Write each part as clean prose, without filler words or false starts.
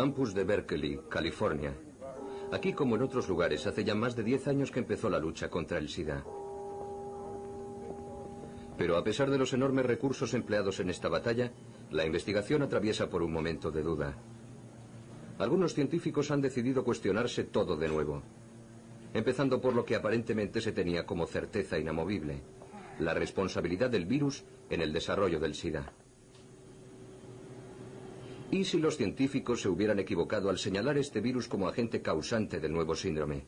Campus de Berkeley, California. Aquí, como en otros lugares, hace ya más de 10 años que empezó la lucha contra el SIDA. Pero a pesar de los enormes recursos empleados en esta batalla, la investigación atraviesa por un momento de duda. Algunos científicos han decidido cuestionarse todo de nuevo, empezando por lo que aparentemente se tenía como certeza inamovible: la responsabilidad del virus en el desarrollo del SIDA. ¿Y si los científicos se hubieran equivocado al señalar este virus como agente causante del nuevo síndrome?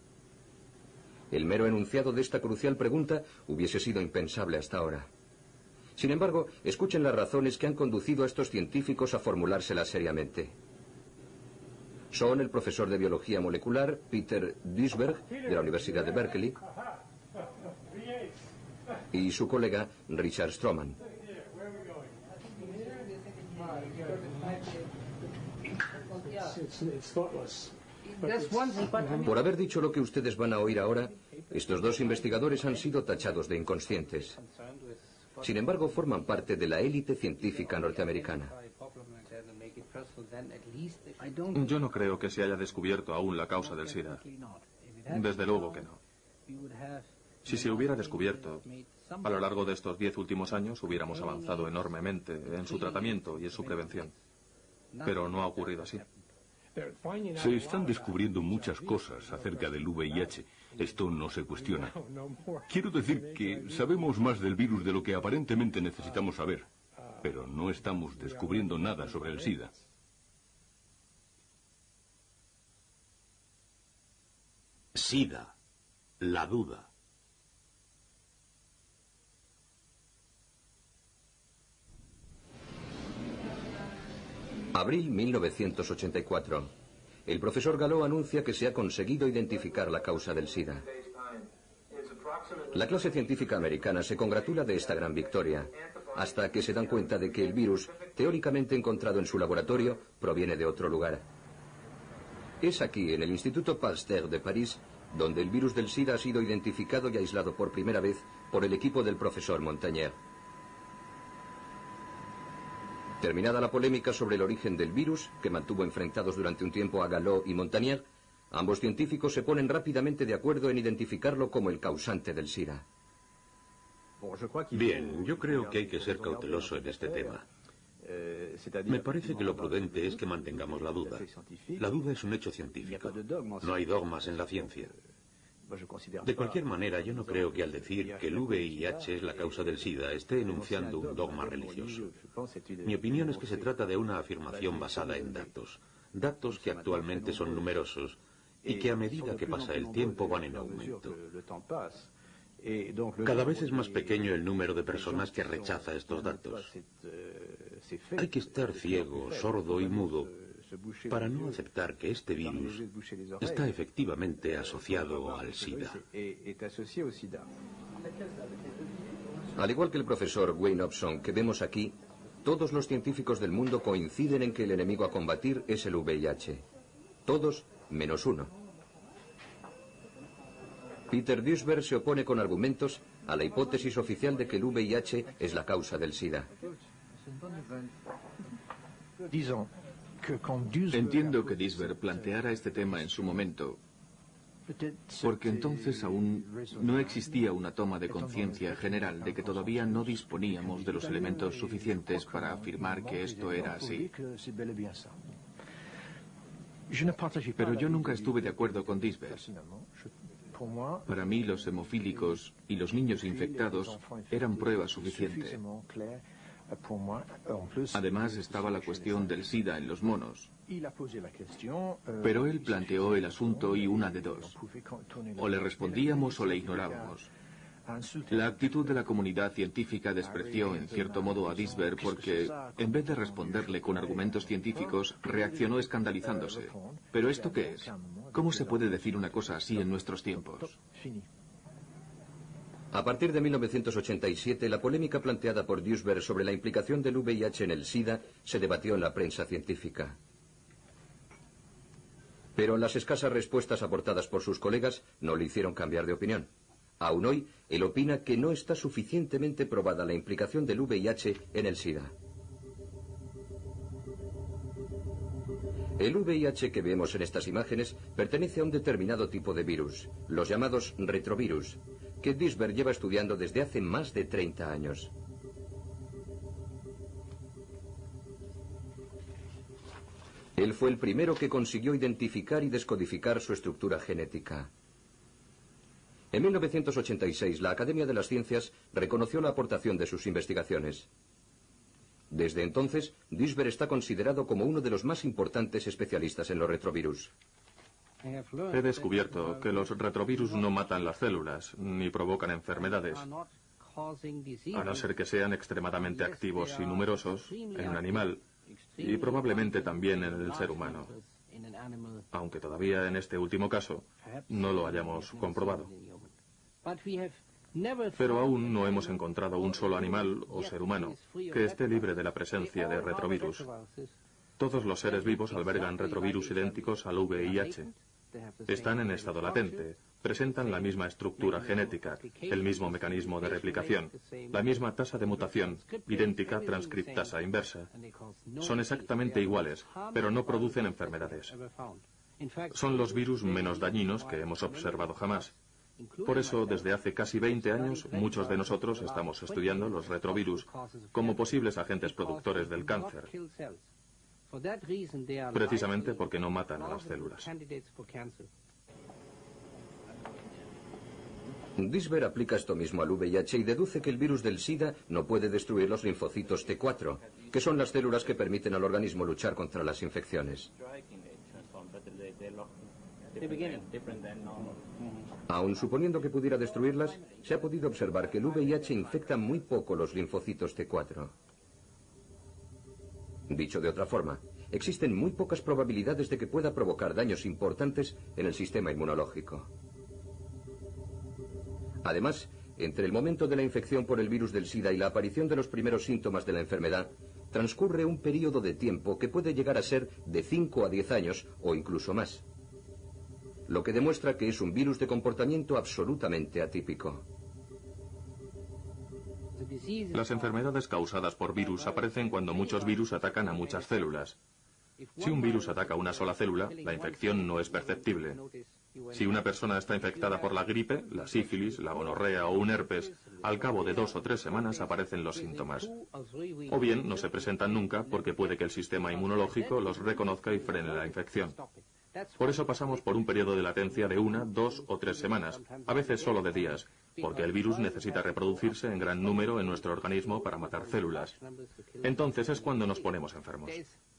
El mero enunciado de esta crucial pregunta hubiese sido impensable hasta ahora. Sin embargo, escuchen las razones que han conducido a estos científicos a formulárselas seriamente. Son el profesor de biología molecular Peter Duisberg, de la Universidad de Berkeley, y su colega Richard Stroman. Por haber dicho lo que ustedes van a oír ahora, estos dos investigadores han sido tachados de inconscientes. Sin embargo, forman parte de la élite científica norteamericana. Yo no creo que se haya descubierto aún la causa del SIDA. Desde luego que no. Si se hubiera descubierto, a lo largo de estos 10 últimos años hubiéramos avanzado enormemente en su tratamiento y en su prevención. Pero no ha ocurrido así. Se están descubriendo muchas cosas acerca del VIH. Esto no se cuestiona. Quiero decir que sabemos más del virus de lo que aparentemente necesitamos saber, pero no estamos descubriendo nada sobre el SIDA. SIDA, la duda. Abril 1984. El profesor Gallo anuncia que se ha conseguido identificar la causa del SIDA. La clase científica americana se congratula de esta gran victoria, hasta que se dan cuenta de que el virus, teóricamente encontrado en su laboratorio, proviene de otro lugar. Es aquí, en el Instituto Pasteur de París, donde el virus del SIDA ha sido identificado y aislado por primera vez por el equipo del profesor Montagnier. Terminada la polémica sobre el origen del virus, que mantuvo enfrentados durante un tiempo a Gallo y Montagnier, ambos científicos se ponen rápidamente de acuerdo en identificarlo como el causante del SIDA. Bien, yo creo que hay que ser cauteloso en este tema. Me parece que lo prudente es que mantengamos la duda. La duda es un hecho científico. No hay dogmas en la ciencia. De cualquier manera, yo no creo que al decir que el VIH es la causa del SIDA esté enunciando un dogma religioso. Mi opinión es que se trata de una afirmación basada en datos. Datos que actualmente son numerosos y que a medida que pasa el tiempo van en aumento. Cada vez es más pequeño el número de personas que rechaza estos datos. Hay que estar ciego, sordo y mudo para no aceptar que este virus está efectivamente asociado al SIDA. Al igual que el profesor Wayne Hobson que vemos aquí, todos los científicos del mundo coinciden en que el enemigo a combatir es el VIH. Todos menos uno. Peter Duisberg se opone con argumentos a la hipótesis oficial de que el VIH es la causa del SIDA. Entiendo que Duisberg planteara este tema en su momento, porque entonces aún no existía una toma de conciencia general de que todavía no disponíamos de los elementos suficientes para afirmar que esto era así. Pero yo nunca estuve de acuerdo con Duisberg. Para mí los hemofílicos y los niños infectados eran prueba suficiente. Además estaba la cuestión del SIDA en los monos. Pero él planteó el asunto y una de dos. O le respondíamos o le ignorábamos. La actitud de la comunidad científica despreció en cierto modo a Duisberg porque, en vez de responderle con argumentos científicos, reaccionó escandalizándose. ¿Pero esto qué es? ¿Cómo se puede decir una cosa así en nuestros tiempos? A partir de 1987, la polémica planteada por Duisberg sobre la implicación del VIH en el SIDA se debatió en la prensa científica. Pero las escasas respuestas aportadas por sus colegas no le hicieron cambiar de opinión. Aún hoy, él opina que no está suficientemente probada la implicación del VIH en el SIDA. El VIH que vemos en estas imágenes pertenece a un determinado tipo de virus, los llamados retrovirus, que Duisberg lleva estudiando desde hace más de 30 años. Él fue el primero que consiguió identificar y descodificar su estructura genética. En 1986, la Academia de las Ciencias reconoció la aportación de sus investigaciones. Desde entonces, Duisberg está considerado como uno de los más importantes especialistas en los retrovirus. He descubierto que los retrovirus no matan las células, ni provocan enfermedades, a no ser que sean extremadamente activos y numerosos en un animal, y probablemente también en el ser humano, aunque todavía en este último caso no lo hayamos comprobado. Pero aún no hemos encontrado un solo animal o ser humano que esté libre de la presencia de retrovirus. Todos los seres vivos albergan retrovirus idénticos al VIH. Están en estado latente, presentan la misma estructura genética, el mismo mecanismo de replicación, la misma tasa de mutación, idéntica transcriptasa inversa. Son exactamente iguales, pero no producen enfermedades. Son los virus menos dañinos que hemos observado jamás. Por eso, desde hace casi 20 años, muchos de nosotros estamos estudiando los retrovirus como posibles agentes productores del cáncer, precisamente porque no matan a las células. Duisberg aplica esto mismo al VIH y deduce que el virus del SIDA no puede destruir los linfocitos T4, que son las células que permiten al organismo luchar contra las infecciones. Aun suponiendo que pudiera destruirlas, se ha podido observar que el VIH infecta muy poco los linfocitos T4. Dicho de otra forma, existen muy pocas probabilidades de que pueda provocar daños importantes en el sistema inmunológico. Además, entre el momento de la infección por el virus del SIDA y la aparición de los primeros síntomas de la enfermedad, transcurre un periodo de tiempo que puede llegar a ser de 5 a 10 años o incluso más, lo que demuestra que es un virus de comportamiento absolutamente atípico. Las enfermedades causadas por virus aparecen cuando muchos virus atacan a muchas células. Si un virus ataca a una sola célula, la infección no es perceptible. Si una persona está infectada por la gripe, la sífilis, la gonorrea o un herpes, al cabo de 2 o 3 semanas aparecen los síntomas. O bien no se presentan nunca porque puede que el sistema inmunológico los reconozca y frene la infección. Por eso pasamos por un periodo de latencia de 1, 2 o 3 semanas, a veces solo de días, porque el virus necesita reproducirse en gran número en nuestro organismo para matar células. Entonces es cuando nos ponemos enfermos.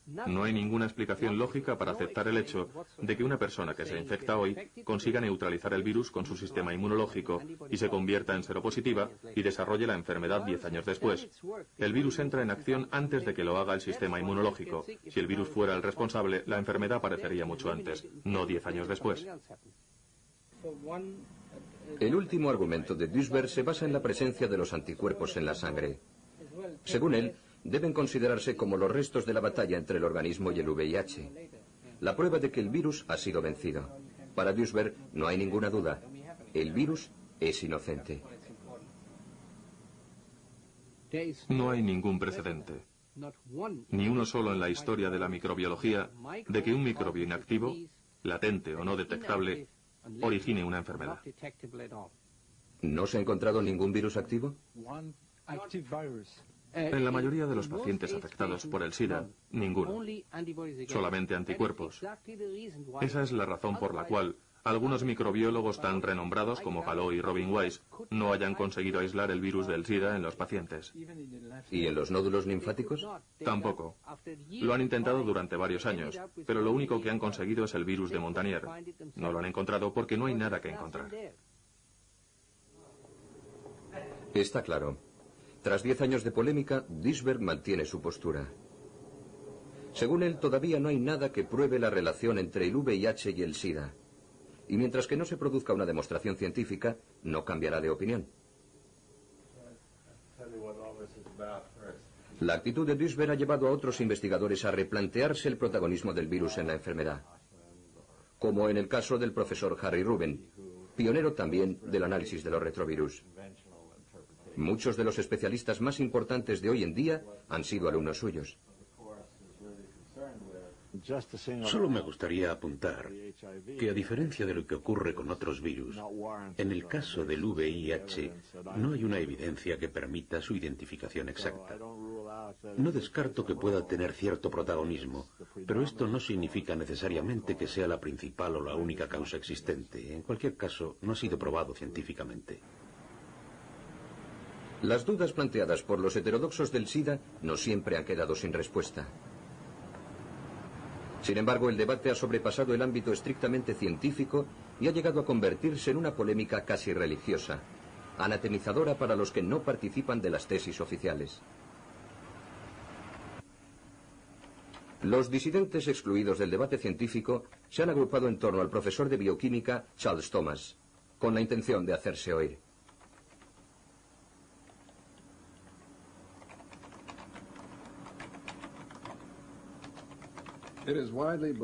No hay ninguna explicación lógica para aceptar el hecho de que una persona que se infecta hoy consiga neutralizar el virus con su sistema inmunológico y se convierta en seropositiva y desarrolle la enfermedad 10 años después. El virus entra en acción antes de que lo haga el sistema inmunológico. Si el virus fuera el responsable, la enfermedad aparecería mucho antes, no 10 años después. El último argumento de Duisberg se basa en la presencia de los anticuerpos en la sangre. Según él, deben considerarse como los restos de la batalla entre el organismo y el VIH. La prueba de que el virus ha sido vencido. Para Duisberg no hay ninguna duda. El virus es inocente. No hay ningún precedente, ni uno solo en la historia de la microbiología, de que un microbio inactivo, latente o no detectable, origine una enfermedad. ¿No se ha encontrado ningún virus activo? En la mayoría de los pacientes afectados por el SIDA, ninguno. Solamente anticuerpos. Esa es la razón por la cual algunos microbiólogos tan renombrados como Gallo y Robin Weiss no hayan conseguido aislar el virus del SIDA en los pacientes. ¿Y en los nódulos linfáticos? Tampoco. Lo han intentado durante varios años, pero lo único que han conseguido es el virus de Montagnier. No lo han encontrado porque no hay nada que encontrar. Está claro. Tras 10 años de polémica, Duisberg mantiene su postura. Según él, todavía no hay nada que pruebe la relación entre el VIH y el SIDA. Y mientras que no se produzca una demostración científica, no cambiará de opinión. La actitud de Duisberg ha llevado a otros investigadores a replantearse el protagonismo del virus en la enfermedad. Como en el caso del profesor Harry Ruben, pionero también del análisis de los retrovirus. Muchos de los especialistas más importantes de hoy en día han sido alumnos suyos. Solo me gustaría apuntar que, a diferencia de lo que ocurre con otros virus, en el caso del VIH no hay una evidencia que permita su identificación exacta. No descarto que pueda tener cierto protagonismo, pero esto no significa necesariamente que sea la principal o la única causa existente. En cualquier caso, no ha sido probado científicamente. Las dudas planteadas por los heterodoxos del SIDA no siempre han quedado sin respuesta. Sin embargo, el debate ha sobrepasado el ámbito estrictamente científico y ha llegado a convertirse en una polémica casi religiosa, anatemizadora para los que no participan de las tesis oficiales. Los disidentes excluidos del debate científico se han agrupado en torno al profesor de bioquímica Charles Thomas, con la intención de hacerse oír.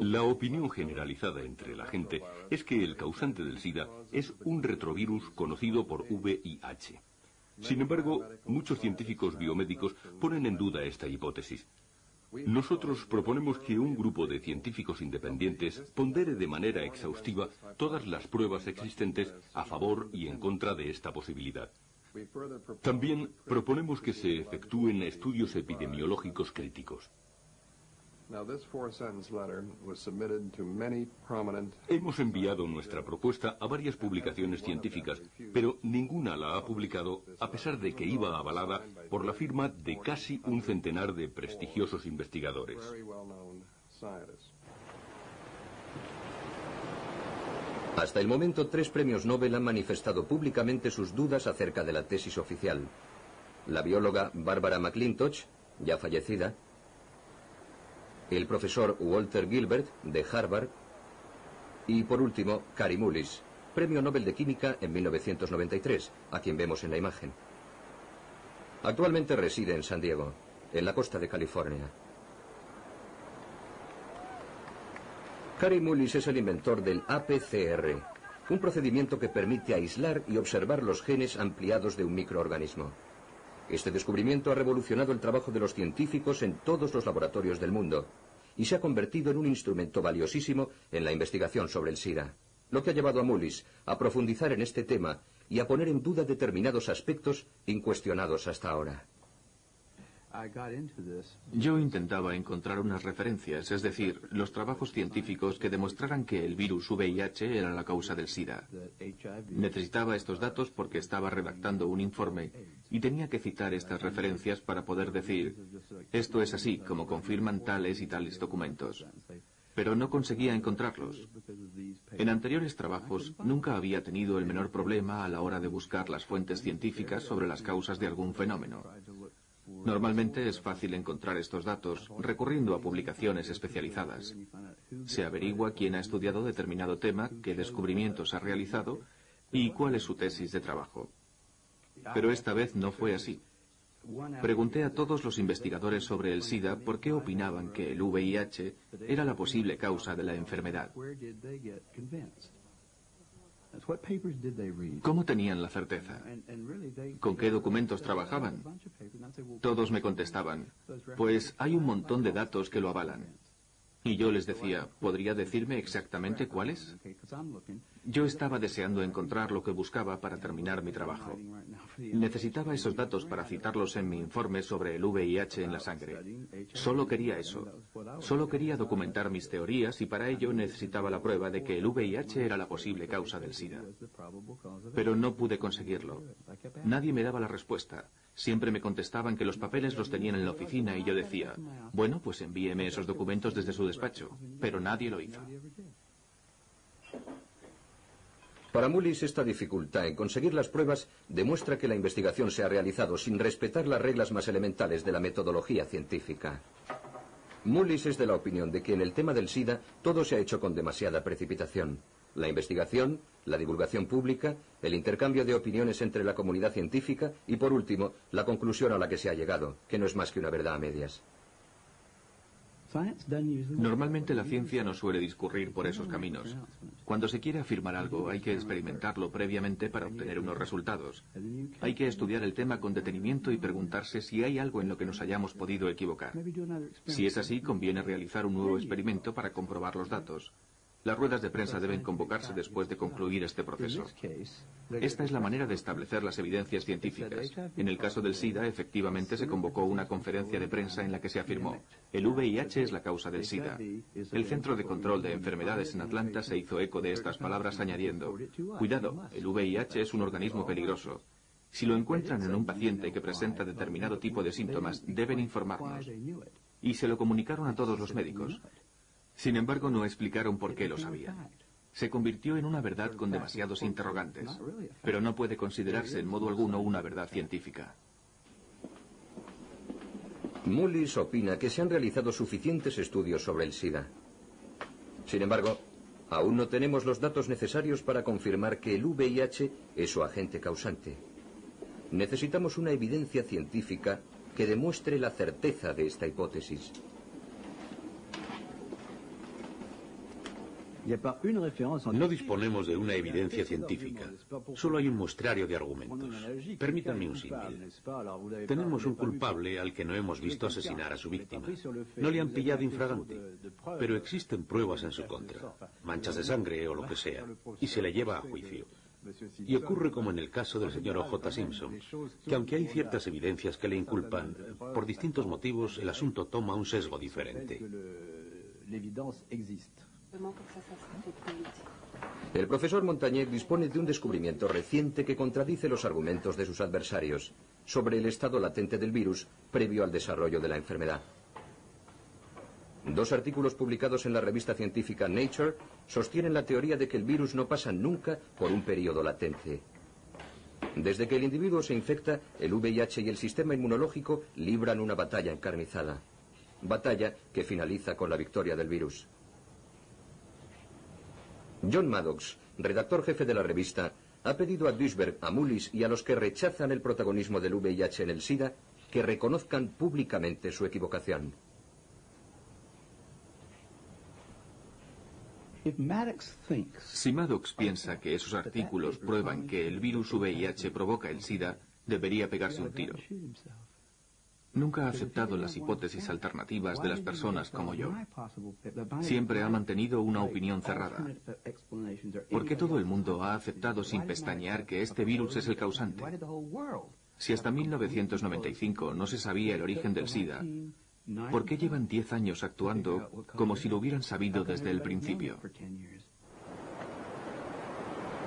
La opinión generalizada entre la gente es que el causante del SIDA es un retrovirus conocido por VIH. Sin embargo, muchos científicos biomédicos ponen en duda esta hipótesis. Nosotros proponemos que un grupo de científicos independientes pondere de manera exhaustiva todas las pruebas existentes a favor y en contra de esta posibilidad. También proponemos que se efectúen estudios epidemiológicos críticos. Hemos enviado nuestra propuesta a varias publicaciones científicas, pero ninguna la ha publicado, a pesar de que iba avalada por la firma de casi un centenar de prestigiosos investigadores. Hasta el momento, 3 premios Nobel han manifestado públicamente sus dudas acerca de la tesis oficial. La bióloga Barbara McClintock, ya fallecida, el profesor Walter Gilbert, de Harvard, y por último, Kary Mullis, premio Nobel de Química en 1993, a quien vemos en la imagen. Actualmente reside en San Diego, en la costa de California. Kary Mullis es el inventor del APCR, un procedimiento que permite aislar y observar los genes ampliados de un microorganismo. Este descubrimiento ha revolucionado el trabajo de los científicos en todos los laboratorios del mundo y se ha convertido en un instrumento valiosísimo en la investigación sobre el SIDA, lo que ha llevado a Mullis a profundizar en este tema y a poner en duda determinados aspectos incuestionados hasta ahora. Yo intentaba encontrar unas referencias, es decir, los trabajos científicos que demostraran que el virus VIH era la causa del SIDA. Necesitaba estos datos porque estaba redactando un informe y tenía que citar estas referencias para poder decir, esto es así, como confirman tales y tales documentos. Pero no conseguía encontrarlos. En anteriores trabajos nunca había tenido el menor problema a la hora de buscar las fuentes científicas sobre las causas de algún fenómeno. Normalmente es fácil encontrar estos datos recurriendo a publicaciones especializadas. Se averigua quién ha estudiado determinado tema, qué descubrimientos ha realizado y cuál es su tesis de trabajo. Pero esta vez no fue así. Pregunté a todos los investigadores sobre el SIDA por qué opinaban que el VIH era la posible causa de la enfermedad. ¿Cómo tenían la certeza? ¿Con qué documentos trabajaban? Todos me contestaban, pues hay un montón de datos que lo avalan. Y yo les decía, ¿podría decirme exactamente cuáles? Yo estaba deseando encontrar lo que buscaba para terminar mi trabajo. Necesitaba esos datos para citarlos en mi informe sobre el VIH en la sangre. Solo quería eso. Solo quería documentar mis teorías y para ello necesitaba la prueba de que el VIH era la posible causa del SIDA. Pero no pude conseguirlo. Nadie me daba la respuesta. Siempre me contestaban que los papeles los tenían en la oficina y yo decía, bueno, pues envíeme esos documentos desde su despacho. Pero nadie lo hizo. Para Mullis, esta dificultad en conseguir las pruebas demuestra que la investigación se ha realizado sin respetar las reglas más elementales de la metodología científica. Mullis es de la opinión de que en el tema del SIDA todo se ha hecho con demasiada precipitación. La investigación, la divulgación pública, el intercambio de opiniones entre la comunidad científica y, por último, la conclusión a la que se ha llegado, que no es más que una verdad a medias. Normalmente la ciencia no suele discurrir por esos caminos. Cuando se quiere afirmar algo, hay que experimentarlo previamente para obtener unos resultados. Hay que estudiar el tema con detenimiento y preguntarse si hay algo en lo que nos hayamos podido equivocar. Si es así, conviene realizar un nuevo experimento para comprobar los datos. Las ruedas de prensa deben convocarse después de concluir este proceso. Esta es la manera de establecer las evidencias científicas. En el caso del SIDA, efectivamente se convocó una conferencia de prensa en la que se afirmó: el VIH es la causa del SIDA. El Centro de Control de Enfermedades en Atlanta se hizo eco de estas palabras añadiendo: cuidado, el VIH es un organismo peligroso. Si lo encuentran en un paciente que presenta determinado tipo de síntomas, deben informarnos. Y se lo comunicaron a todos los médicos. Sin embargo, no explicaron por qué lo sabían. Se convirtió en una verdad con demasiados interrogantes, pero no puede considerarse en modo alguno una verdad científica. Mullis opina que se han realizado suficientes estudios sobre el SIDA. Sin embargo, aún no tenemos los datos necesarios para confirmar que el VIH es su agente causante. Necesitamos una evidencia científica que demuestre la certeza de esta hipótesis. No disponemos de una evidencia científica. Solo hay un muestrario de argumentos. Permítanme un símil. Tenemos un culpable al que no hemos visto asesinar a su víctima. No le han pillado infragante, pero existen pruebas en su contra, manchas de sangre o lo que sea, y se le lleva a juicio. Y ocurre como en el caso del señor O.J. Simpson, que aunque hay ciertas evidencias que le inculpan, por distintos motivos el asunto toma un sesgo diferente. El profesor Montagnier dispone de un descubrimiento reciente que contradice los argumentos de sus adversarios sobre el estado latente del virus previo al desarrollo de la enfermedad. 2 artículos publicados en la revista científica Nature sostienen la teoría de que el virus no pasa nunca por un periodo latente. Desde que el individuo se infecta, el VIH y el sistema inmunológico libran una batalla encarnizada. Batalla que finaliza con la victoria del virus. John Maddox, redactor jefe de la revista, ha pedido a Duisberg, a Mullis y a los que rechazan el protagonismo del VIH en el SIDA que reconozcan públicamente su equivocación. Si Maddox piensa que esos artículos prueban que el virus VIH provoca el SIDA, debería pegarse un tiro. Nunca ha aceptado las hipótesis alternativas de las personas como yo. Siempre ha mantenido una opinión cerrada. ¿Por qué todo el mundo ha aceptado sin pestañear que este virus es el causante? Si hasta 1995 no se sabía el origen del SIDA, ¿por qué llevan 10 años actuando como si lo hubieran sabido desde el principio?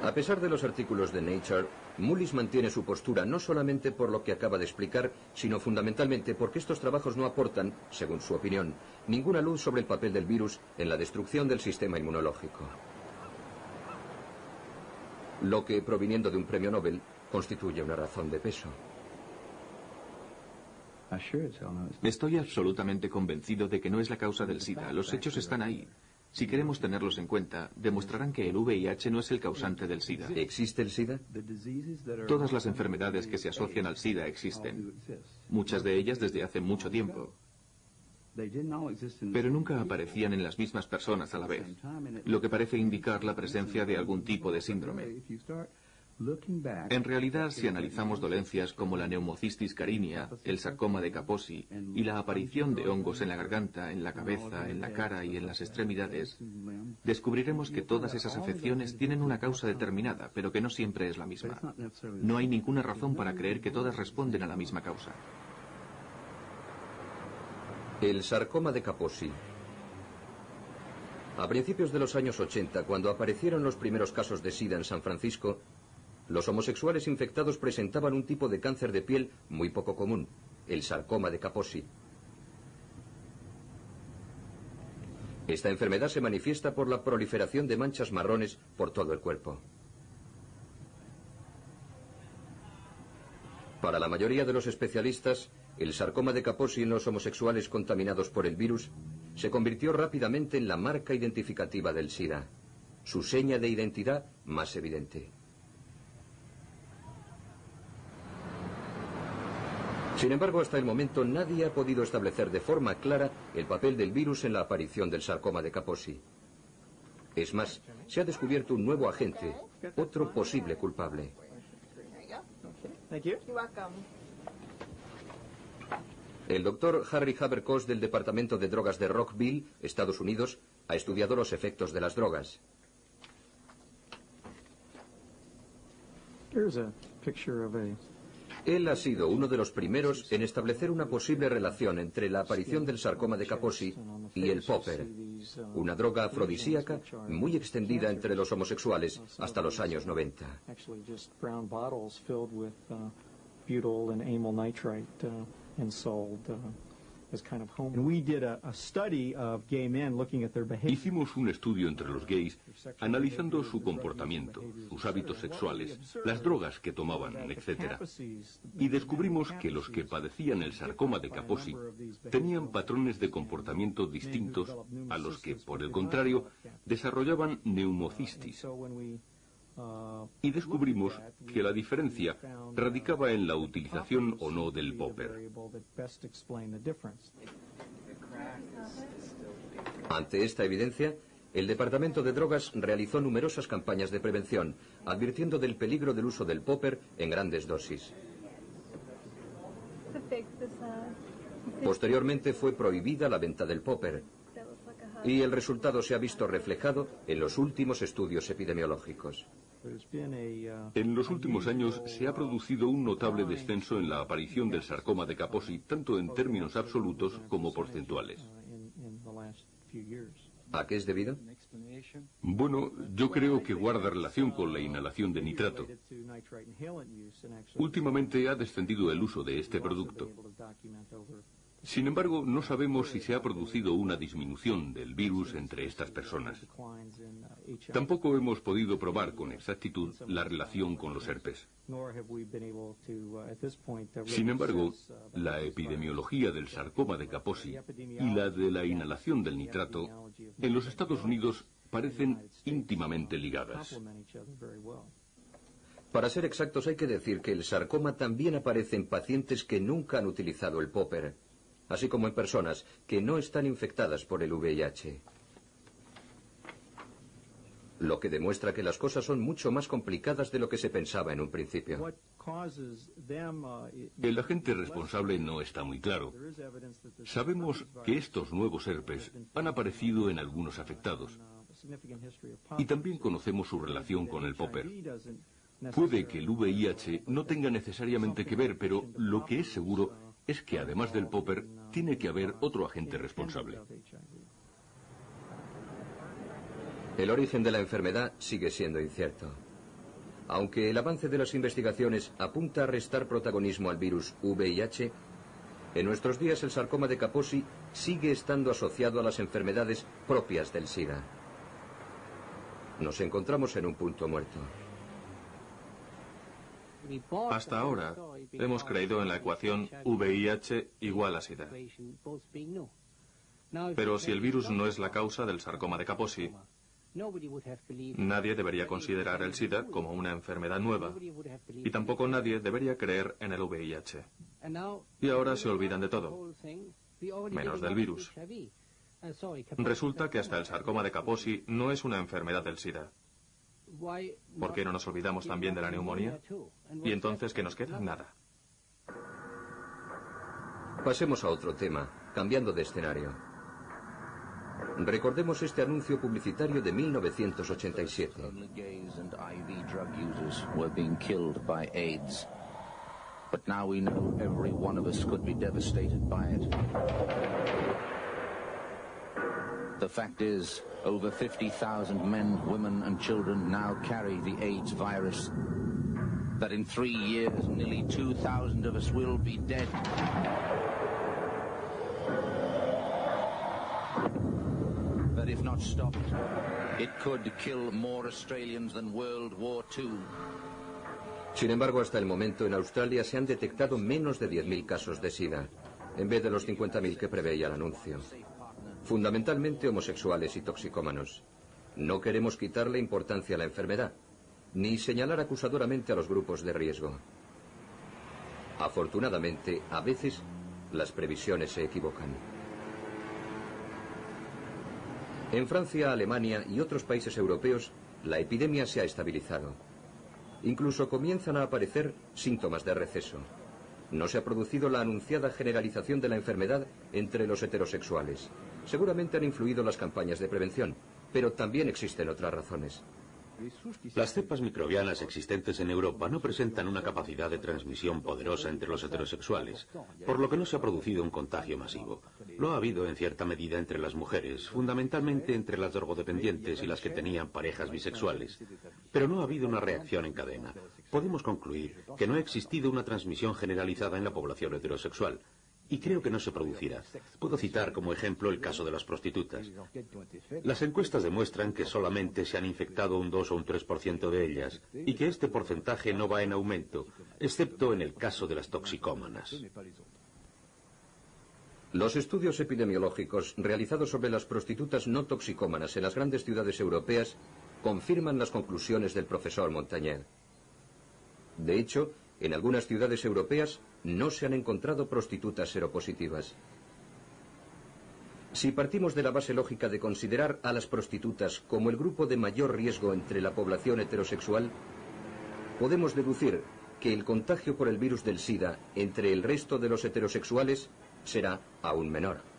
A pesar de los artículos de Nature, Mullis mantiene su postura no solamente por lo que acaba de explicar, sino fundamentalmente porque estos trabajos no aportan, según su opinión, ninguna luz sobre el papel del virus en la destrucción del sistema inmunológico. Lo que, proviniendo de un premio Nobel, constituye una razón de peso. Estoy absolutamente convencido de que no es la causa del SIDA. Los hechos están ahí. Si queremos tenerlos en cuenta, demostrarán que el VIH no es el causante del SIDA. ¿Existe el SIDA? Todas las enfermedades que se asocian al SIDA existen. Muchas de ellas desde hace mucho tiempo. Pero nunca aparecían en las mismas personas a la vez, lo que parece indicar la presencia de algún tipo de síndrome. En realidad, si analizamos dolencias como la neumocistis carinea, el sarcoma de Kaposi y la aparición de hongos en la garganta, en la cabeza, en la cara y en las extremidades, descubriremos que todas esas afecciones tienen una causa determinada, pero que no siempre es la misma. No hay ninguna razón para creer que todas responden a la misma causa. El sarcoma de Kaposi. A principios de los años 80, cuando aparecieron los primeros casos de SIDA en San Francisco, los homosexuales infectados presentaban un tipo de cáncer de piel muy poco común, el sarcoma de Kaposi. Esta enfermedad se manifiesta por la proliferación de manchas marrones por todo el cuerpo. Para la mayoría de los especialistas, el sarcoma de Kaposi en los homosexuales contaminados por el virus se convirtió rápidamente en la marca identificativa del SIDA, su seña de identidad más evidente. Sin embargo, hasta el momento nadie ha podido establecer de forma clara el papel del virus en la aparición del sarcoma de Kaposi. Es más, se ha descubierto un nuevo agente, otro posible culpable. El doctor Harry Haberkos del Departamento de Drogas de Rockville, Estados Unidos, ha estudiado los efectos de las drogas. Él ha sido uno de los primeros en establecer una posible relación entre la aparición del sarcoma de Kaposi y el popper, una droga afrodisíaca muy extendida entre los homosexuales hasta los años 90. Hicimos un estudio entre los gays, analizando su comportamiento, sus hábitos sexuales, las drogas que tomaban, etc. Y descubrimos que los que padecían el sarcoma de Kaposi tenían patrones de comportamiento distintos a los que, por el contrario, desarrollaban neumocistis. Y descubrimos que la diferencia radicaba en la utilización o no del popper. Ante esta evidencia, el Departamento de Drogas realizó numerosas campañas de prevención, advirtiendo del peligro del uso del popper en grandes dosis. Posteriormente fue prohibida la venta del popper, y el resultado se ha visto reflejado en los últimos estudios epidemiológicos. En los últimos años se ha producido un notable descenso en la aparición del sarcoma de Kaposi, tanto en términos absolutos como porcentuales. ¿A qué es debido? Bueno, yo creo que guarda relación con la inhalación de nitrato. Últimamente ha descendido el uso de este producto. Sin embargo, no sabemos si se ha producido una disminución del virus entre estas personas. Tampoco hemos podido probar con exactitud la relación con los herpes. Sin embargo, la epidemiología del sarcoma de Kaposi y la de la inhalación del nitrato en los Estados Unidos parecen íntimamente ligadas. Para ser exactos, hay que decir que el sarcoma también aparece en pacientes que nunca han utilizado el popper, así como en personas que no están infectadas por el VIH. Lo que demuestra que las cosas son mucho más complicadas de lo que se pensaba en un principio. El agente responsable no está muy claro. Sabemos que estos nuevos herpes han aparecido en algunos afectados. Y también conocemos su relación con el popper. Puede que el VIH no tenga necesariamente que ver, pero lo que es seguro es que además del popper, tiene que haber otro agente responsable. El origen de la enfermedad sigue siendo incierto. Aunque el avance de las investigaciones apunta a restar protagonismo al virus VIH, en nuestros días el sarcoma de Kaposi sigue estando asociado a las enfermedades propias del SIDA. Nos encontramos en un punto muerto. Hasta ahora hemos creído en la ecuación VIH igual a SIDA. Pero si el virus no es la causa del sarcoma de Kaposi, nadie debería considerar el SIDA como una enfermedad nueva y tampoco nadie debería creer en el VIH. Y ahora se olvidan de todo, menos del virus. Resulta que hasta el sarcoma de Kaposi no es una enfermedad del SIDA. ¿Por qué no nos olvidamos también de la neumonía? ¿Y entonces qué nos queda? Nada. Pasemos a otro tema, cambiando de escenario. Recordemos este anuncio publicitario de 1987. But now we know every one of us could be devastated by it. The fact is, over 50,000 men, women and children now carry the AIDS virus. That in 3 years, nearly 2,000 of us will be dead. That if not stopped, it could kill more Australians than World War II. Sin embargo, hasta el momento en Australia se han detectado menos de 10.000 casos de SIDA, en vez de los 50.000 que preveía el anuncio. Fundamentalmente homosexuales y toxicómanos. No queremos quitarle importancia a la enfermedad, ni señalar acusadoramente a los grupos de riesgo. Afortunadamente, a veces, las previsiones se equivocan. En Francia, Alemania y otros países europeos, la epidemia se ha estabilizado. Incluso comienzan a aparecer síntomas de receso. No se ha producido la anunciada generalización de la enfermedad entre los heterosexuales. Seguramente han influido las campañas de prevención, pero también existen otras razones. Las cepas microbianas existentes en Europa no presentan una capacidad de transmisión poderosa entre los heterosexuales, por lo que no se ha producido un contagio masivo. Lo ha habido en cierta medida entre las mujeres, fundamentalmente entre las drogodependientes y las que tenían parejas bisexuales. Pero no ha habido una reacción en cadena. Podemos concluir que no ha existido una transmisión generalizada en la población heterosexual. Y creo que no se producirá. Puedo citar como ejemplo el caso de las prostitutas. Las encuestas demuestran que solamente se han infectado un 2 o un 3% de ellas, y que este porcentaje no va en aumento, excepto en el caso de las toxicómanas. Los estudios epidemiológicos realizados sobre las prostitutas no toxicómanas en las grandes ciudades europeas confirman las conclusiones del profesor Montagnier. De hecho, en algunas ciudades europeas no se han encontrado prostitutas seropositivas. Si partimos de la base lógica de considerar a las prostitutas como el grupo de mayor riesgo entre la población heterosexual, podemos deducir que el contagio por el virus del SIDA entre el resto de los heterosexuales será aún menor.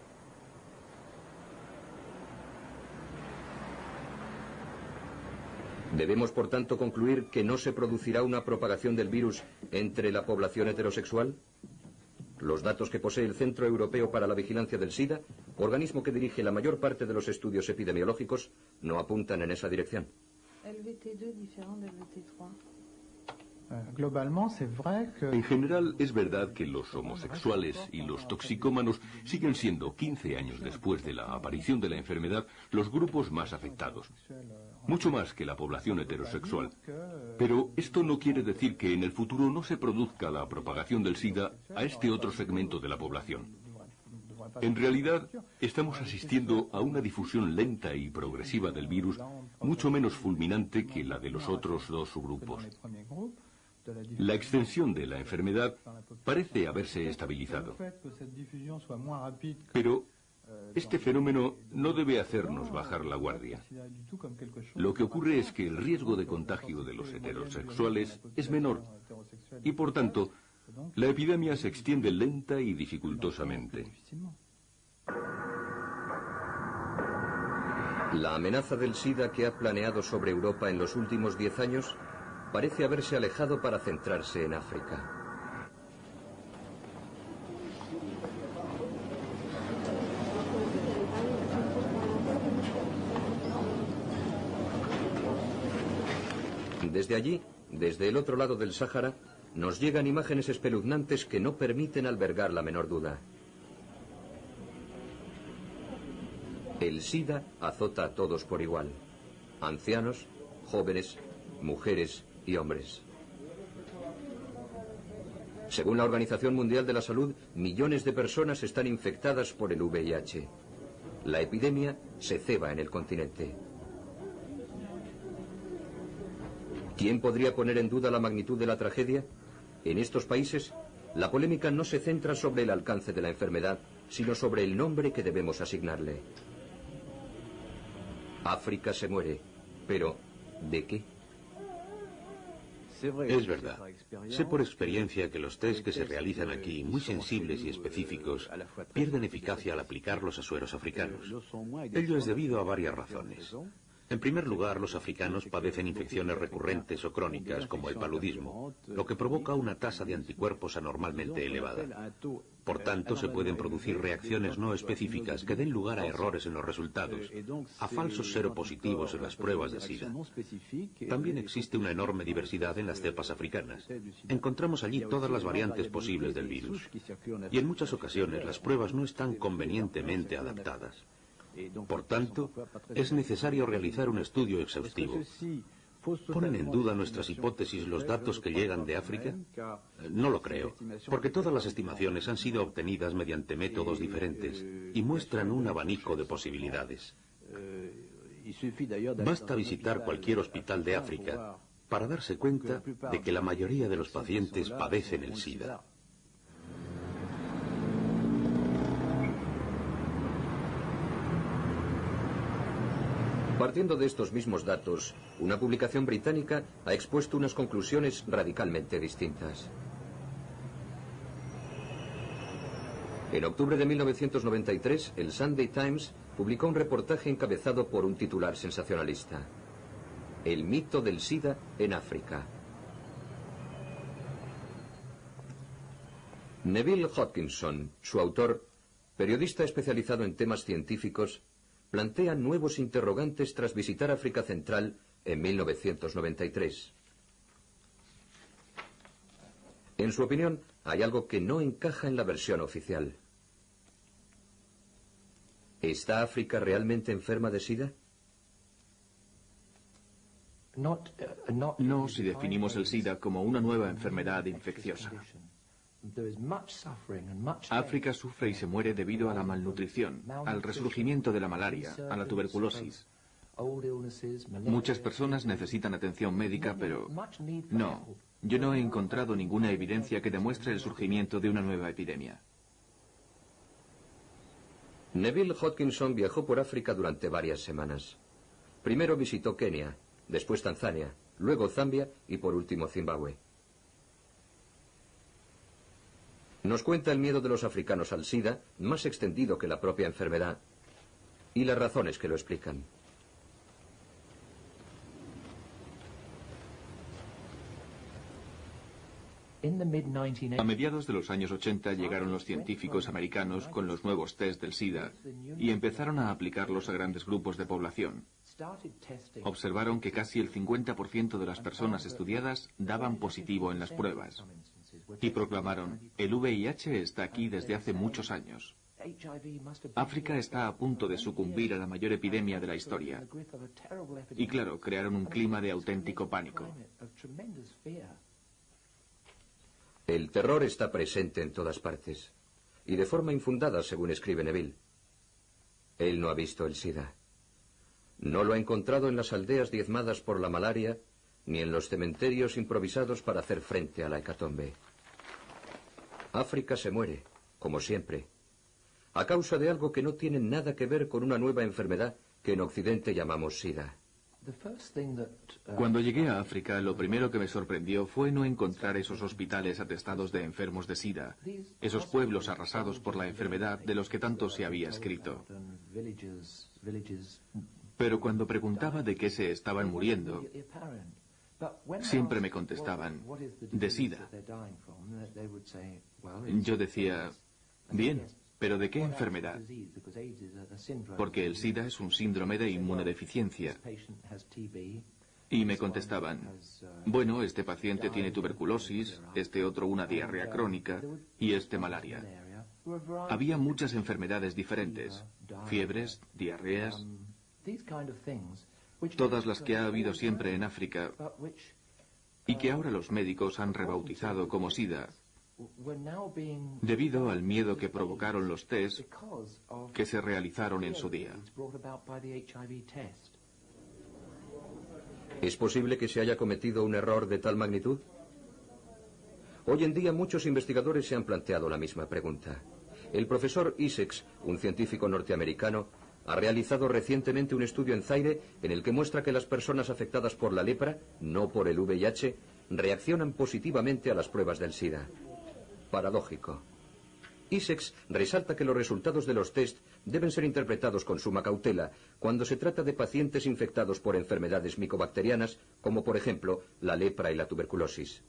Debemos, por tanto, concluir que no se producirá una propagación del virus entre la población heterosexual. Los datos que posee el Centro Europeo para la Vigilancia del SIDA, organismo que dirige la mayor parte de los estudios epidemiológicos, no apuntan en esa dirección. El VT2 diferente del VT3. En general, es verdad que los homosexuales y los toxicómanos siguen siendo, 15 años después de la aparición de la enfermedad, los grupos más afectados. Mucho más que la población heterosexual. Pero esto no quiere decir que en el futuro no se produzca la propagación del SIDA a este otro segmento de la población. En realidad, estamos asistiendo a una difusión lenta y progresiva del virus, mucho menos fulminante que la de los otros dos subgrupos. La extensión de la enfermedad parece haberse estabilizado. Pero este fenómeno no debe hacernos bajar la guardia. Lo que ocurre es que el riesgo de contagio de los heterosexuales es menor y, por tanto, la epidemia se extiende lenta y dificultosamente. La amenaza del SIDA que ha planeado sobre Europa en los últimos 10 años parece haberse alejado para centrarse en África. Desde allí, desde el otro lado del Sáhara, nos llegan imágenes espeluznantes que no permiten albergar la menor duda. El SIDA azota a todos por igual: ancianos, jóvenes, mujeres y hombres. Según la Organización Mundial de la Salud, millones de personas están infectadas por el VIH. La epidemia se ceba en el continente. ¿Quién podría poner en duda la magnitud de la tragedia? En estos países, la polémica no se centra sobre el alcance de la enfermedad, sino sobre el nombre que debemos asignarle. África se muere, pero ¿de qué? Es verdad. Sé por experiencia que los test que se realizan aquí, muy sensibles y específicos, pierden eficacia al aplicarlos a sueros africanos. Ello es debido a varias razones. En primer lugar, los africanos padecen infecciones recurrentes o crónicas, como el paludismo, lo que provoca una tasa de anticuerpos anormalmente elevada. Por tanto, se pueden producir reacciones no específicas que den lugar a errores en los resultados, a falsos seropositivos en las pruebas de SIDA. También existe una enorme diversidad en las cepas africanas. Encontramos allí todas las variantes posibles del virus. Y en muchas ocasiones las pruebas no están convenientemente adaptadas. Por tanto, es necesario realizar un estudio exhaustivo. ¿Ponen en duda nuestras hipótesis los datos que llegan de África? No lo creo, porque todas las estimaciones han sido obtenidas mediante métodos diferentes y muestran un abanico de posibilidades. Basta visitar cualquier hospital de África para darse cuenta de que la mayoría de los pacientes padecen el SIDA. Partiendo de estos mismos datos, una publicación británica ha expuesto unas conclusiones radicalmente distintas. En octubre de 1993, el Sunday Times publicó un reportaje encabezado por un titular sensacionalista: El mito del SIDA en África. Neville Hodgkinson, su autor, periodista especializado en temas científicos, plantea nuevos interrogantes tras visitar África Central en 1993. En su opinión, hay algo que no encaja en la versión oficial. ¿Está África realmente enferma de SIDA? No si definimos el SIDA como una nueva enfermedad infecciosa. África sufre y se muere debido a la malnutrición, al resurgimiento de la malaria, a la tuberculosis. Muchas personas necesitan atención médica, pero no, yo no he encontrado ninguna evidencia que demuestre el surgimiento de una nueva epidemia. Neville Hodgkinson viajó por África durante varias semanas. Primero visitó Kenia, después Tanzania, luego Zambia y por último Zimbabue. Nos cuenta el miedo de los africanos al SIDA, más extendido que la propia enfermedad, y las razones que lo explican. A mediados de los años 80 llegaron los científicos americanos con los nuevos test del SIDA y empezaron a aplicarlos a grandes grupos de población. Observaron que casi el 50% de las personas estudiadas daban positivo en las pruebas. Y proclamaron: el VIH está aquí desde hace muchos años. África está a punto de sucumbir a la mayor epidemia de la historia. Y claro, crearon un clima de auténtico pánico. El terror está presente en todas partes, y de forma infundada, según escribe Neville. Él no ha visto el SIDA. No lo ha encontrado en las aldeas diezmadas por la malaria, ni en los cementerios improvisados para hacer frente a la hecatombe. África se muere, como siempre, a causa de algo que no tiene nada que ver con una nueva enfermedad que en Occidente llamamos SIDA. Cuando llegué a África, lo primero que me sorprendió fue no encontrar esos hospitales atestados de enfermos de SIDA, esos pueblos arrasados por la enfermedad de los que tanto se había escrito. Pero cuando preguntaba de qué se estaban muriendo, siempre me contestaban: de SIDA. Yo decía: bien, ¿pero de qué enfermedad? Porque el SIDA es un síndrome de inmunodeficiencia. Y me contestaban: bueno, este paciente tiene tuberculosis, este otro una diarrea crónica y este malaria. Había muchas enfermedades diferentes: fiebres, diarreas, todas las que ha habido siempre en África y que ahora los médicos han rebautizado como SIDA, debido al miedo que provocaron los test que se realizaron en su día. ¿Es posible que se haya cometido un error de tal magnitud? Hoy en día muchos investigadores se han planteado la misma pregunta. El profesor Issex, un científico norteamericano, ha realizado recientemente un estudio en Zaire en el que muestra que las personas afectadas por la lepra, no por el VIH, reaccionan positivamente a las pruebas del SIDA. Paradójico. Issex resalta que los resultados de los test deben ser interpretados con suma cautela cuando se trata de pacientes infectados por enfermedades micobacterianas, como por ejemplo la lepra y la tuberculosis.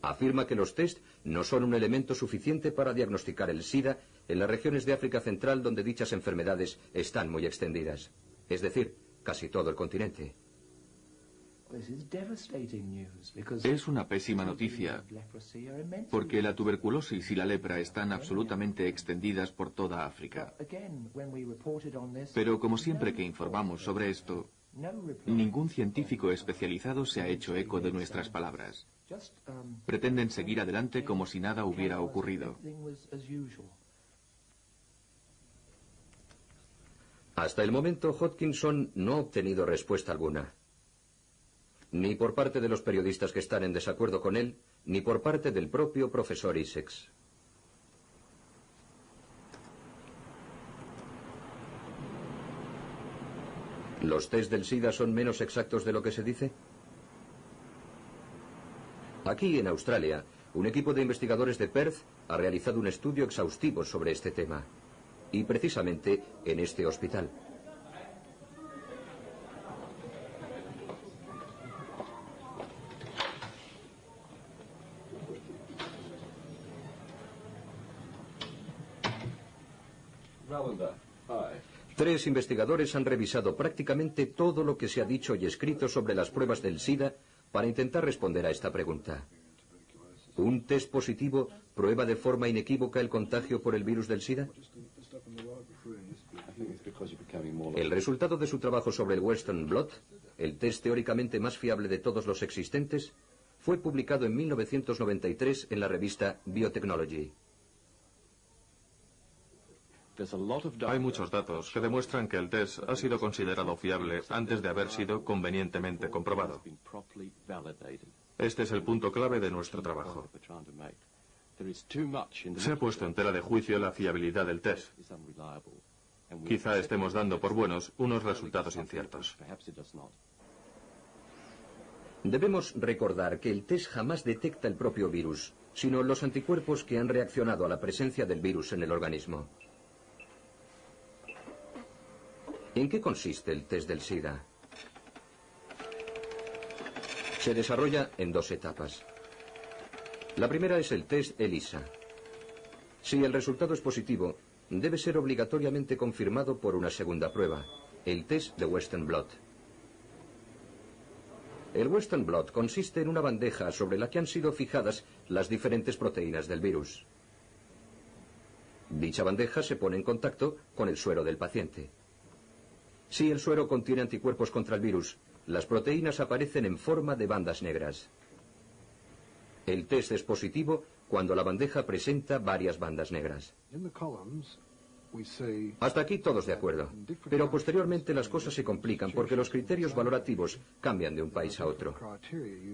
Afirma que los test no son un elemento suficiente para diagnosticar el SIDA en las regiones de África Central donde dichas enfermedades están muy extendidas, es decir, casi todo el continente. Es una pésima noticia, porque la tuberculosis y la lepra están absolutamente extendidas por toda África. Pero como siempre que informamos sobre esto, ningún científico especializado se ha hecho eco de nuestras palabras. Pretenden seguir adelante como si nada hubiera ocurrido. Hasta el momento, Hodgkinson no ha obtenido respuesta alguna. Ni por parte de los periodistas que están en desacuerdo con él, ni por parte del propio profesor Issex. ¿Los test del SIDA son menos exactos de lo que se dice? Aquí, en Australia, un equipo de investigadores de Perth ha realizado un estudio exhaustivo sobre este tema. Y precisamente en este hospital. Tres investigadores han revisado prácticamente todo lo que se ha dicho y escrito sobre las pruebas del SIDA para intentar responder a esta pregunta. ¿Un test positivo prueba de forma inequívoca el contagio por el virus del SIDA? El resultado de su trabajo sobre el Western Blot, el test teóricamente más fiable de todos los existentes, fue publicado en 1993 en la revista Biotechnology. Hay muchos datos que demuestran que el test ha sido considerado fiable antes de haber sido convenientemente comprobado. Este es el punto clave de nuestro trabajo. Se ha puesto en tela de juicio la fiabilidad del test. Quizá estemos dando por buenos unos resultados inciertos. Debemos recordar que el test jamás detecta el propio virus, sino los anticuerpos que han reaccionado a la presencia del virus en el organismo. ¿En qué consiste el test del SIDA? Se desarrolla en dos etapas. La primera es el test ELISA. Si el resultado es positivo, debe ser obligatoriamente confirmado por una segunda prueba, el test de Western Blot. El Western Blot consiste en una bandeja sobre la que han sido fijadas las diferentes proteínas del virus. Dicha bandeja se pone en contacto con el suero del paciente. Si el suero contiene anticuerpos contra el virus, las proteínas aparecen en forma de bandas negras. El test es positivo cuando la bandeja presenta varias bandas negras. Hasta aquí todos de acuerdo, pero posteriormente las cosas se complican porque los criterios valorativos cambian de un país a otro.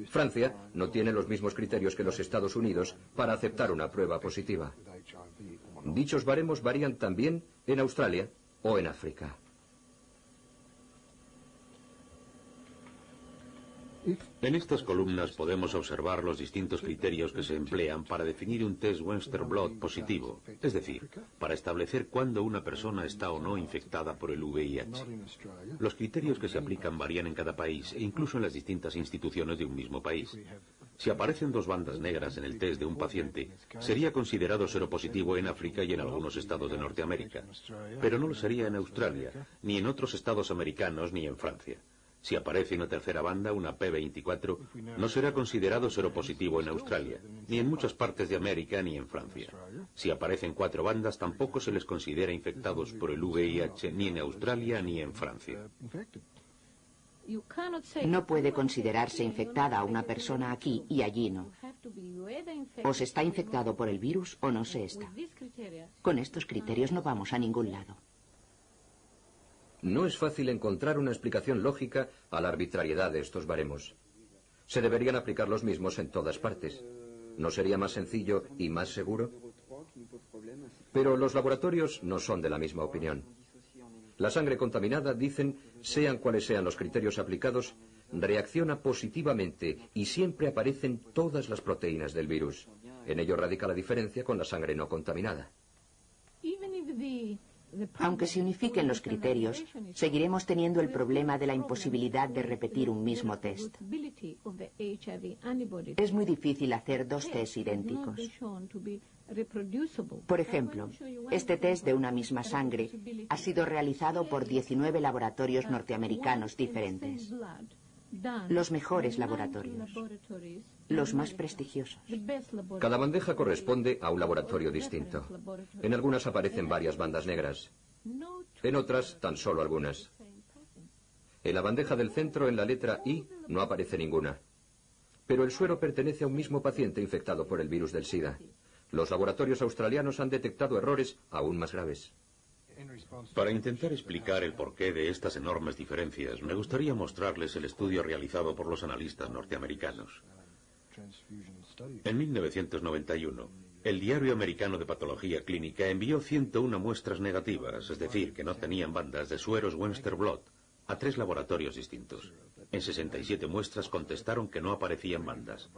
Francia no tiene los mismos criterios que los Estados Unidos para aceptar una prueba positiva. Dichos baremos varían también en Australia o en África. En estas columnas podemos observar los distintos criterios que se emplean para definir un test Western Blot positivo, es decir, para establecer cuándo una persona está o no infectada por el VIH. Los criterios que se aplican varían en cada país e incluso en las distintas instituciones de un mismo país. Si aparecen dos bandas negras en el test de un paciente, sería considerado seropositivo en África y en algunos estados de Norteamérica, pero no lo sería en Australia, ni en otros estados americanos, ni en Francia. Si aparece una tercera banda, una P24, no será considerado seropositivo en Australia, ni en muchas partes de América, ni en Francia. Si aparecen cuatro bandas, tampoco se les considera infectados por el VIH, ni en Australia, ni en Francia. No puede considerarse infectada a una persona aquí y allí no. O se está infectado por el virus o no se está. Con estos criterios no vamos a ningún lado. No es fácil encontrar una explicación lógica a la arbitrariedad de estos baremos. Se deberían aplicar los mismos en todas partes. ¿No sería más sencillo y más seguro? Pero los laboratorios no son de la misma opinión. La sangre contaminada, dicen, sean cuales sean los criterios aplicados, reacciona positivamente y siempre aparecen todas las proteínas del virus. En ello radica la diferencia con la sangre no contaminada. Aunque se unifiquen los criterios, seguiremos teniendo el problema de la imposibilidad de repetir un mismo test. Es muy difícil hacer dos tests idénticos. Por ejemplo, este test de una misma sangre ha sido realizado por 19 laboratorios norteamericanos diferentes. Los mejores laboratorios, los más prestigiosos. Cada bandeja corresponde a un laboratorio distinto. En algunas aparecen varias bandas negras, en otras tan solo algunas. En la bandeja del centro, en la letra I, no aparece ninguna. Pero el suero pertenece a un mismo paciente infectado por el virus del SIDA. Los laboratorios australianos han detectado errores aún más graves. Para intentar explicar el porqué de estas enormes diferencias, me gustaría mostrarles el estudio realizado por los analistas norteamericanos. En 1991, el Diario Americano de Patología Clínica envió 101 muestras negativas, es decir, que no tenían bandas de sueros Western Blot, a 3 laboratorios distintos. En 67 muestras contestaron que no aparecían bandas.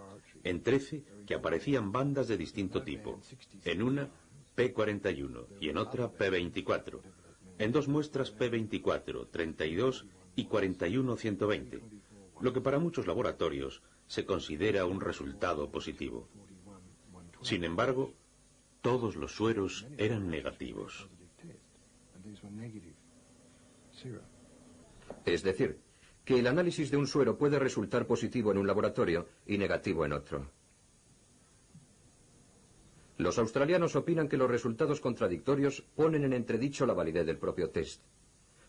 En 13 que aparecían bandas de distinto tipo. En una P41 y en otra P24. En 2 muestras P24, 32 y 41-120, lo que para muchos laboratorios se considera un resultado positivo. Sin embargo, todos los sueros eran negativos. Es decir, que el análisis de un suero puede resultar positivo en un laboratorio y negativo en otro. Los australianos opinan que los resultados contradictorios ponen en entredicho la validez del propio test,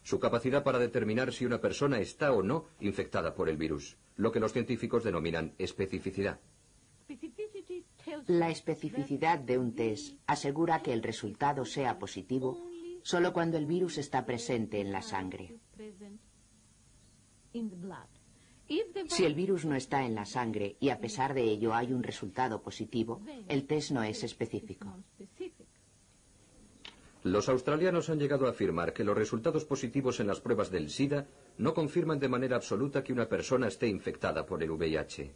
su capacidad para determinar si una persona está o no infectada por el virus, lo que los científicos denominan especificidad. La especificidad de un test asegura que el resultado sea positivo solo cuando el virus está presente en la sangre. Si el virus no está en la sangre y a pesar de ello hay un resultado positivo, el test no es específico. Los australianos han llegado a afirmar que los resultados positivos en las pruebas del SIDA no confirman de manera absoluta que una persona esté infectada por el VIH.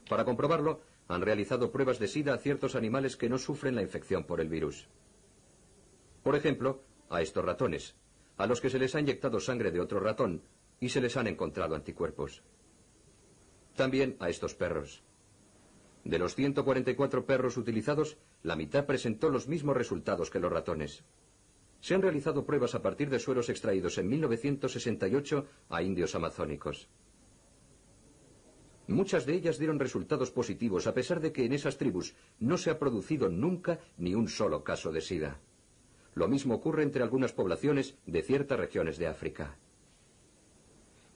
Para comprobarlo, han realizado pruebas de SIDA a ciertos animales que no sufren la infección por el virus. Por ejemplo, a estos ratones, a los que se les ha inyectado sangre de otro ratón y se les han encontrado anticuerpos. También a estos perros. De los 144 perros utilizados, la mitad presentó los mismos resultados que los ratones. Se han realizado pruebas a partir de sueros extraídos en 1968 a indios amazónicos. Muchas de ellas dieron resultados positivos, a pesar de que en esas tribus no se ha producido nunca ni un solo caso de SIDA. Lo mismo ocurre entre algunas poblaciones de ciertas regiones de África.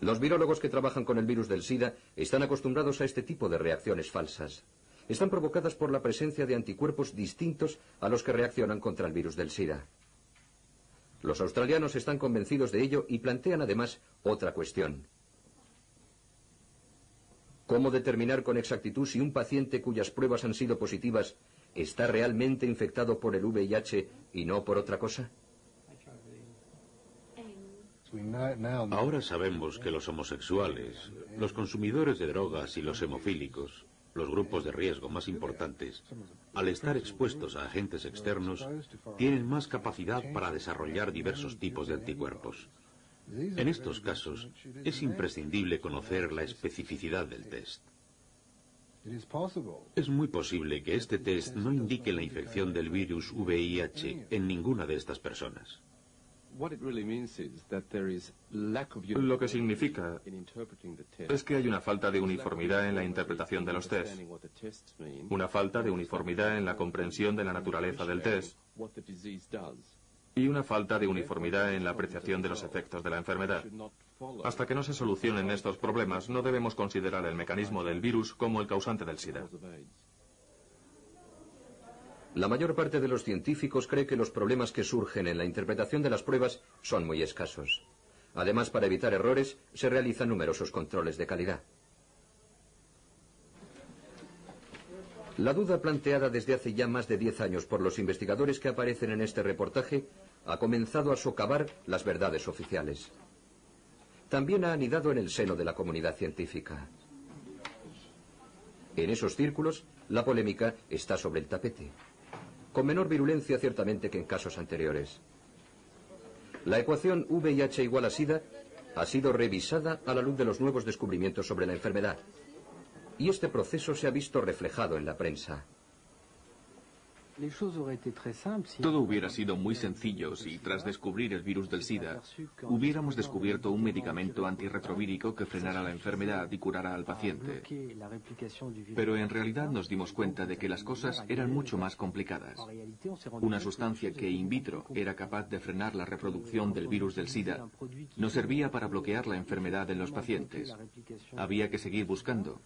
Los virólogos que trabajan con el virus del SIDA están acostumbrados a este tipo de reacciones falsas. Están provocadas por la presencia de anticuerpos distintos a los que reaccionan contra el virus del SIDA. Los australianos están convencidos de ello y plantean además otra cuestión. ¿Cómo determinar con exactitud si un paciente cuyas pruebas han sido positivas está realmente infectado por el VIH y no por otra cosa? Ahora sabemos que los homosexuales, los consumidores de drogas y los hemofílicos, los grupos de riesgo más importantes, al estar expuestos a agentes externos, tienen más capacidad para desarrollar diversos tipos de anticuerpos. En estos casos, es imprescindible conocer la especificidad del test. Es muy posible que este test no indique la infección del virus VIH en ninguna de estas personas. Lo que significa es que hay una falta de uniformidad en la interpretación de los test, una falta de uniformidad en la comprensión de la naturaleza del test y una falta de uniformidad en la apreciación de los efectos de la enfermedad. Hasta que no se solucionen estos problemas, no debemos considerar el mecanismo del virus como el causante del SIDA. La mayor parte de los científicos cree que los problemas que surgen en la interpretación de las pruebas son muy escasos. Además, para evitar errores, se realizan numerosos controles de calidad. La duda planteada desde hace ya más de 10 años por los investigadores que aparecen en este reportaje ha comenzado a socavar las verdades oficiales. También ha anidado en el seno de la comunidad científica. En esos círculos, la polémica está sobre el tapete, con menor virulencia ciertamente que en casos anteriores. La ecuación VIH igual a SIDA ha sido revisada a la luz de los nuevos descubrimientos sobre la enfermedad, y este proceso se ha visto reflejado en la prensa. Todo hubiera sido muy sencillo si, tras descubrir el virus del SIDA, hubiéramos descubierto un medicamento antirretrovírico que frenara la enfermedad y curara al paciente. Pero en realidad nos dimos cuenta de que las cosas eran mucho más complicadas. Una sustancia que in vitro era capaz de frenar la reproducción del virus del SIDA no servía para bloquear la enfermedad en los pacientes. Había que seguir buscando.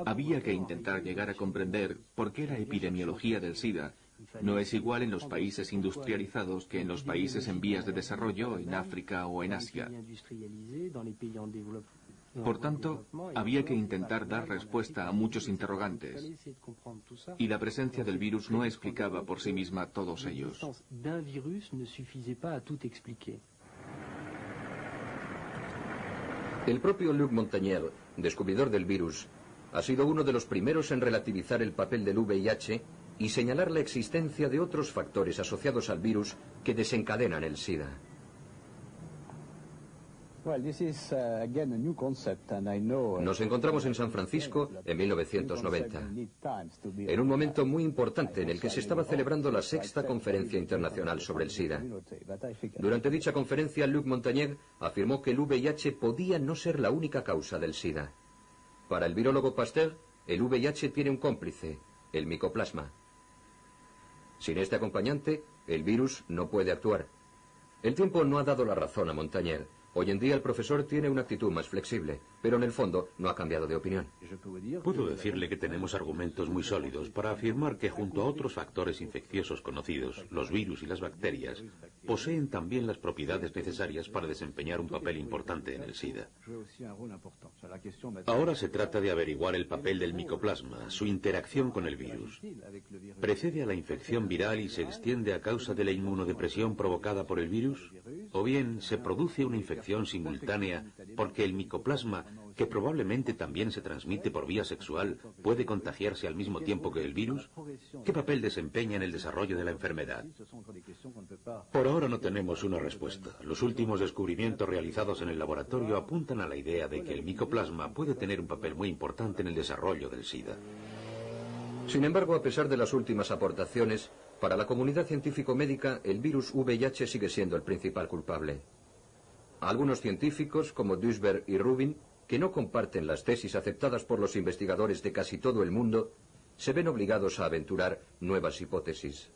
Había que intentar llegar a comprender por qué la epidemiología del SIDA no es igual en los países industrializados que en los países en vías de desarrollo, en África o en Asia. Por tanto, había que intentar dar respuesta a muchos interrogantes, y la presencia del virus no explicaba por sí misma todos ellos. El propio Luc Montagnier, descubridor del virus, ha sido uno de los primeros en relativizar el papel del VIH y señalar la existencia de otros factores asociados al virus que desencadenan el SIDA. Nos encontramos en San Francisco en 1990, en un momento muy importante en el que se estaba celebrando la 6ª Conferencia Internacional sobre el SIDA. Durante dicha conferencia, Luc Montagnier afirmó que el VIH podía no ser la única causa del SIDA. Para el virólogo Pasteur, el VIH tiene un cómplice, el micoplasma. Sin este acompañante, el virus no puede actuar. El tiempo no ha dado la razón a Montagnier. Hoy en día el profesor tiene una actitud más flexible, pero en el fondo no ha cambiado de opinión. Puedo decirle que tenemos argumentos muy sólidos para afirmar que junto a otros factores infecciosos conocidos, los virus y las bacterias, poseen también las propiedades necesarias para desempeñar un papel importante en el SIDA. Ahora se trata de averiguar el papel del micoplasma, su interacción con el virus. ¿Precede a la infección viral y se extiende a causa de la inmunodepresión provocada por el virus? ¿O bien se produce una infección simultánea porque el micoplasma, que probablemente también se transmite por vía sexual, puede contagiarse al mismo tiempo que el virus? ¿Qué papel desempeña en el desarrollo de la enfermedad? Por ahora no tenemos una respuesta. Los últimos descubrimientos realizados en el laboratorio apuntan a la idea de que el micoplasma puede tener un papel muy importante en el desarrollo del SIDA. Sin embargo, a pesar de las últimas aportaciones, para la comunidad científico-médica, el virus VIH sigue siendo el principal culpable. Algunos científicos, como Duisberg y Rubin, que no comparten las tesis aceptadas por los investigadores de casi todo el mundo, se ven obligados a aventurar nuevas hipótesis.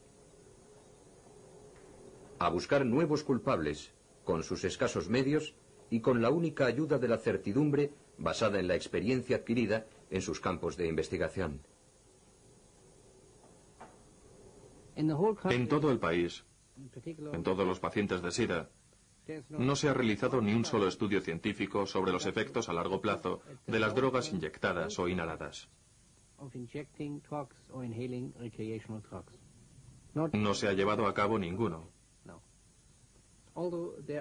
A buscar nuevos culpables, con sus escasos medios y con la única ayuda de la certidumbre basada en la experiencia adquirida en sus campos de investigación. En todo el país, en todos los pacientes de SIDA, no se ha realizado ni un solo estudio científico sobre los efectos a largo plazo de las drogas inyectadas o inhaladas. No se ha llevado a cabo ninguno.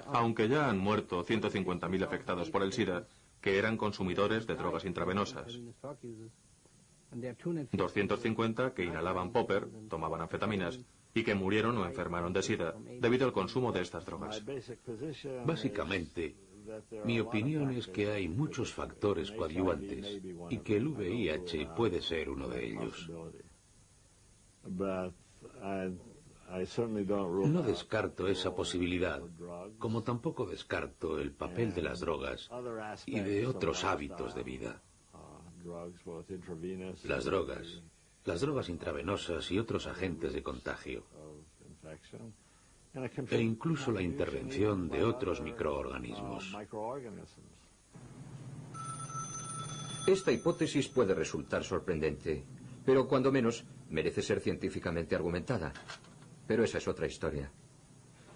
Aunque ya han muerto 150.000 afectados por el SIDA, que eran consumidores de drogas intravenosas. 250 que inhalaban popper, tomaban anfetaminas, y que murieron o enfermaron de SIDA debido al consumo de estas drogas. Básicamente, mi opinión es que hay muchos factores coadyuvantes y que el VIH puede ser uno de ellos. No descarto esa posibilidad, como tampoco descarto el papel de las drogas y de otros hábitos de vida. Las drogas intravenosas y otros agentes de contagio, e incluso la intervención de otros microorganismos. Esta hipótesis puede resultar sorprendente, pero cuando menos merece ser científicamente argumentada. Pero esa es otra historia.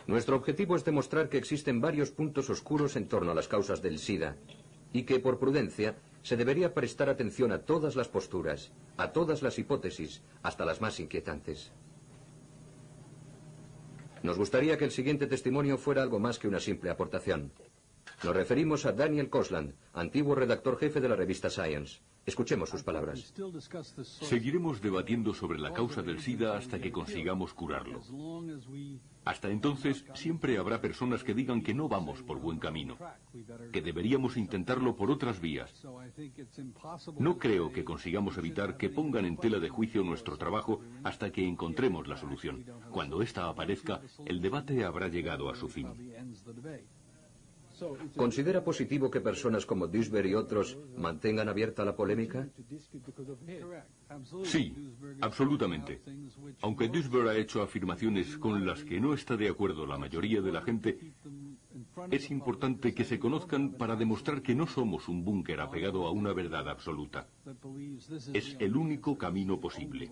Nuestro objetivo es demostrar que existen varios puntos oscuros en torno a las causas del SIDA y que, por prudencia, se debería prestar atención a todas las posturas, a todas las hipótesis, hasta las más inquietantes. Nos gustaría que el siguiente testimonio fuera algo más que una simple aportación. Nos referimos a Daniel Kosland, antiguo redactor jefe de la revista Science. Escuchemos sus palabras. Seguiremos debatiendo sobre la causa del SIDA hasta que consigamos curarlo. Hasta entonces, siempre habrá personas que digan que no vamos por buen camino, que deberíamos intentarlo por otras vías. No creo que consigamos evitar que pongan en tela de juicio nuestro trabajo hasta que encontremos la solución. Cuando ésta aparezca, el debate habrá llegado a su fin. ¿Considera positivo que personas como Duisberg y otros mantengan abierta la polémica? Sí, absolutamente. Aunque Duisberg ha hecho afirmaciones con las que no está de acuerdo la mayoría de la gente, es importante que se conozcan para demostrar que no somos un búnker apegado a una verdad absoluta. Es el único camino posible.